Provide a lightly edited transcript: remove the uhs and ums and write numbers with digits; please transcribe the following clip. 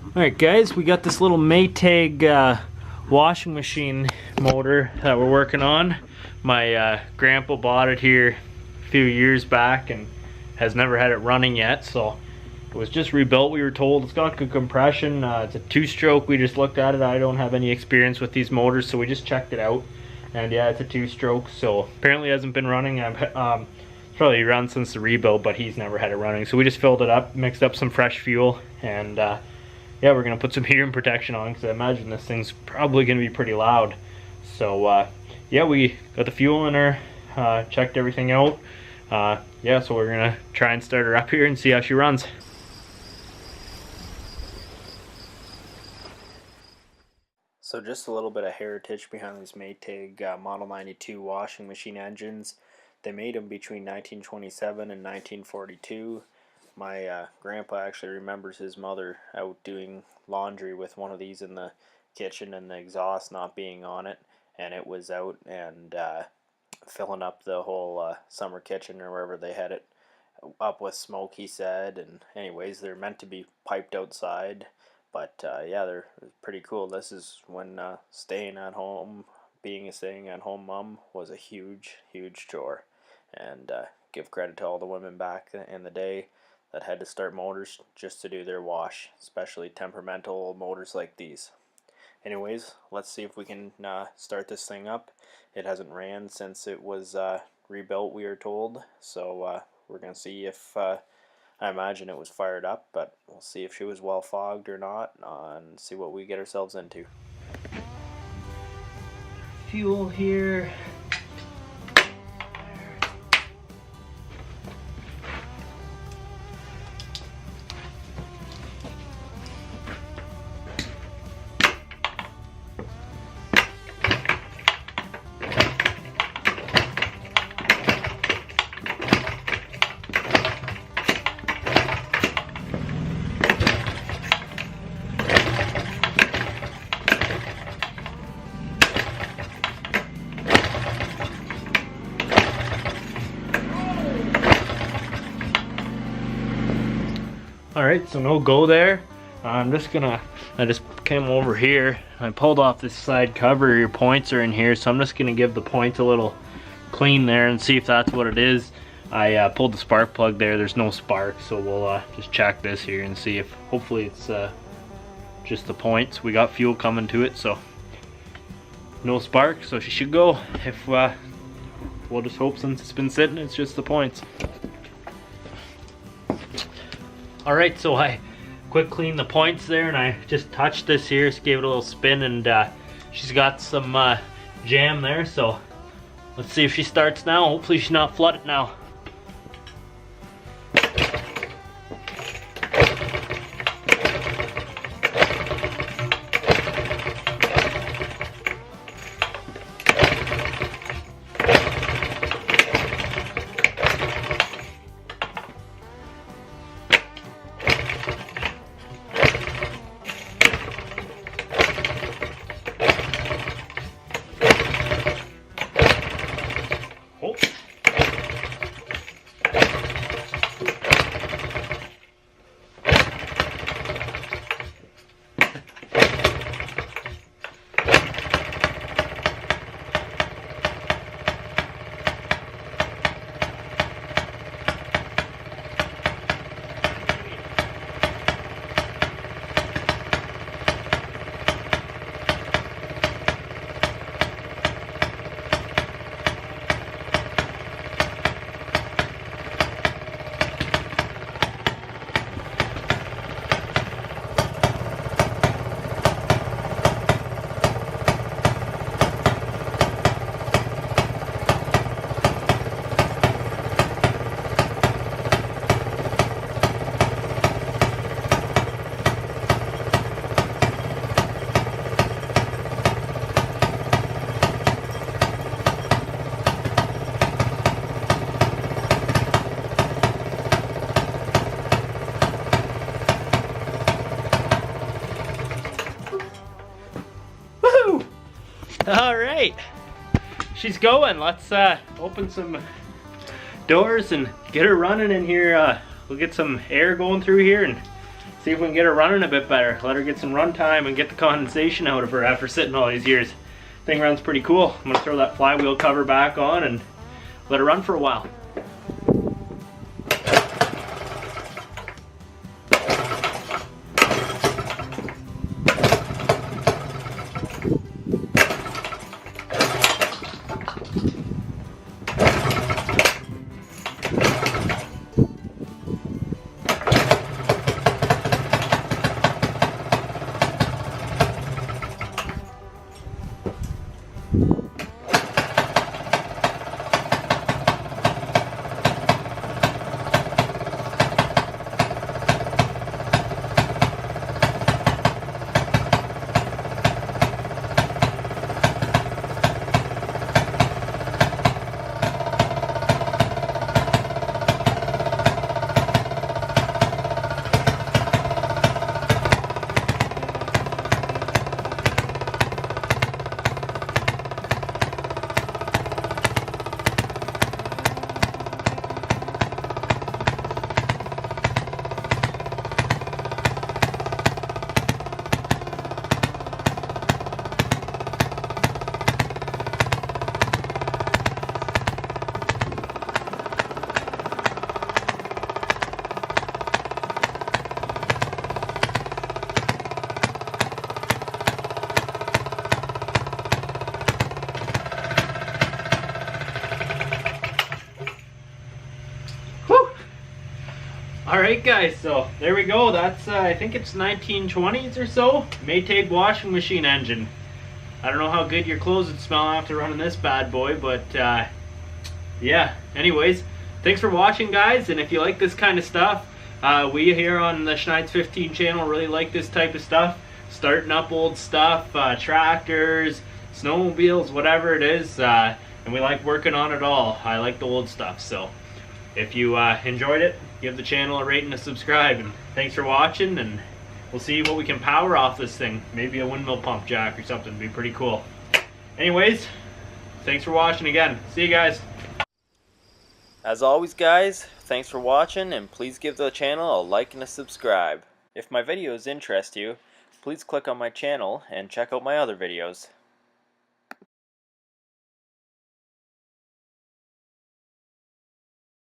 Alright guys, we got this little Maytag washing machine motor that we're working on. My grandpa bought it here a few years back and has never had it running yet, so it was just rebuilt. We were told it's got good compression. It's a two-stroke. We just looked at it. I don't have any experience with these motors, so we just checked it out, and yeah, it's a two-stroke, so apparently it hasn't been running. It's probably run since the rebuild, but he's never had it running, so we just filled it up, mixed up some fresh fuel, and yeah, we're gonna put some hearing protection on because I imagine this thing's probably gonna be pretty loud. So yeah, we got the fuel in her, checked everything out. Yeah, so we're gonna try and start her up here and see how she runs. So just a little bit of heritage behind these Maytag Model 92 washing machine engines. They made them between 1927 and 1942. My grandpa actually remembers his mother out doing laundry with one of these in the kitchen and the exhaust not being on it, and it was out and filling up the whole summer kitchen or wherever they had it up with smoke, he said. And anyways, they're meant to be piped outside, but yeah, they're pretty cool. This is when staying at home, being a staying at home mom was a huge chore, and give credit to all the women back in the day that had to start motors just to do their wash, especially temperamental motors like these. Anyways, let's see if we can start this thing up. It hasn't ran since it was rebuilt, we are told, so we're gonna see if I imagine it was fired up, but we'll see if she was well fogged or not, and see what we get ourselves into. Fuel here. Alright, so no go there. I just came over here. I pulled off this side cover. Your points are in here, so I'm just gonna give the points a little clean there and see if that's what it is. I pulled the spark plug there. There's no spark, so we'll just check this here and see if hopefully it's just the points. We got fuel coming to it, so no spark, so she should go. If we'll just hope, since it's been sitting, it's just the points. Alright, so I quick cleaned the points there, and I just touched this here, just gave it a little spin, and she's got some jam there, so let's see if she starts now. Hopefully she's not flooded now. All right, she's going. Let's open some doors and get her running in here. We'll get some air going through here and see if we can get her running a bit better. Let her get some run time and get the condensation out of her after sitting all these years. Thing runs pretty cool. I'm gonna throw that flywheel cover back on and let her run for a while. Alright guys, so there we go. That's I think it's 1920s or so. Maytag washing machine engine. I don't know how good your clothes would smell after running this bad boy, but yeah. Anyways, thanks for watching guys, and if you like this kind of stuff, we here on the Schneid's 15 channel really like this type of stuff. Starting up old stuff, tractors, snowmobiles, whatever it is, and we like working on it all. I like the old stuff, so if you enjoyed it, give the channel a rate and a subscribe, and thanks for watching, and we'll see what we can power off this thing. Maybe a windmill pump jack or something would be pretty cool. Anyways, thanks for watching again. See you guys. As always guys, thanks for watching, and please give the channel a like and a subscribe. If my videos interest you, please click on my channel and check out my other videos.